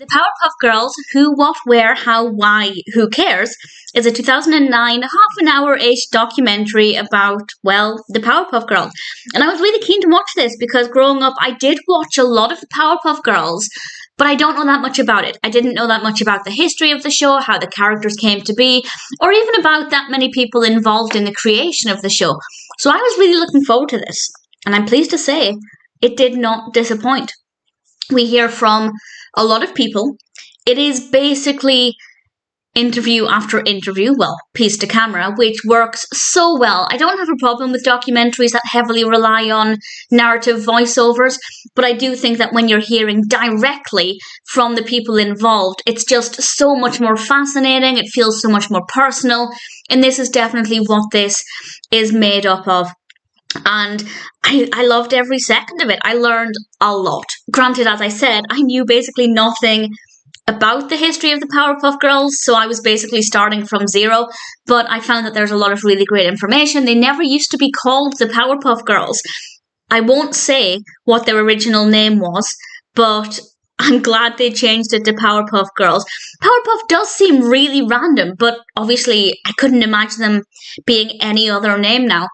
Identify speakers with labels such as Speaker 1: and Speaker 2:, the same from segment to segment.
Speaker 1: The Powerpuff Girls, Who, What, Where, How, Why, Who Cares, is a 2009 half-an-hour-ish documentary about, well, the Powerpuff Girls. And I was really keen to watch this because growing up I did watch a lot of the Powerpuff Girls, but I don't know that much about it. I didn't know that much about the history of the show, how the characters came to be, or even about that many people involved in the creation of the show. So I was really looking forward to this, and I'm pleased to say it did not disappoint. We hear from a lot of people. It is basically interview after interview, well, piece to camera, which works so well. I don't have a problem with documentaries that heavily rely on narrative voiceovers, but I do think that when you're hearing directly from the people involved, it's just so much more fascinating. It feels so much more personal, and this is definitely what this is made up of. And I loved every second of it. I learned a lot. Granted, as I said, I knew basically nothing about the history of the Powerpuff Girls, so I was basically starting from zero, but I found that there's a lot of really great information. They never used to be called the Powerpuff Girls. I won't say what their original name was, but I'm glad they changed it to Powerpuff Girls. Powerpuff does seem really random, but obviously I couldn't imagine them being any other name now.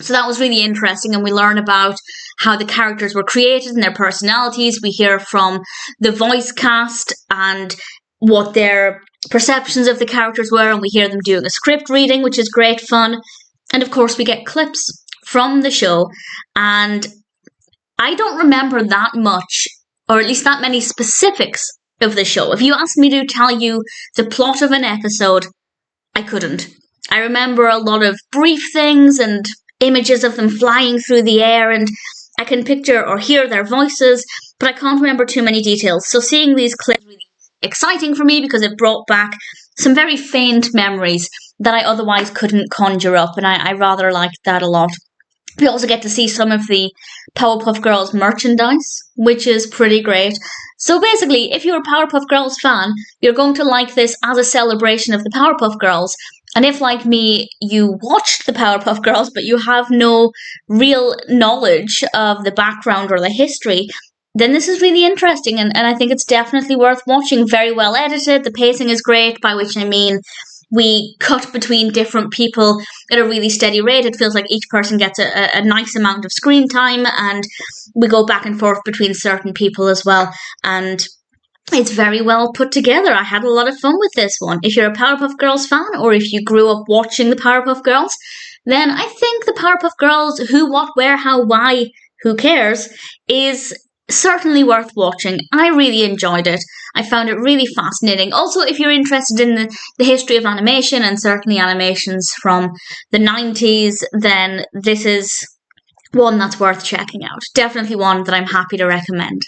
Speaker 1: So that was really interesting, and we learn about how the characters were created and their personalities. We hear from the voice cast and what their perceptions of the characters were, and we hear them doing a script reading, which is great fun. And of course, we get clips from the show, and I don't remember that much, or at least that many specifics of the show. If you asked me to tell you the plot of an episode, I couldn't. I remember a lot of brief things and images of them flying through the air, and I can picture or hear their voices, but I can't remember too many details. So seeing these clips was really exciting for me because it brought back some very faint memories that I otherwise couldn't conjure up, and I rather liked that a lot. We also get to see some of the Powerpuff Girls merchandise, which is pretty great. So basically, if you're a Powerpuff Girls fan, you're going to like this as a celebration of the Powerpuff Girls. And if, like me, you watched the Powerpuff Girls, but you have no real knowledge of the background or the history, then this is really interesting, and I think it's definitely worth watching. Very well edited, the pacing is great, by which I mean we cut between different people at a really steady rate. It feels like each person gets a nice amount of screen time, and we go back and forth between certain people as well, and it's very well put together. I had a lot of fun with this one. If you're a Powerpuff Girls fan, or if you grew up watching the Powerpuff Girls, then I think the Powerpuff Girls Who, What, Where, How, Why, Who Cares is certainly worth watching. I really enjoyed it. I found it really fascinating. Also, if you're interested in the history of animation, and certainly animations from the 90s, then this is one that's worth checking out. Definitely one that I'm happy to recommend.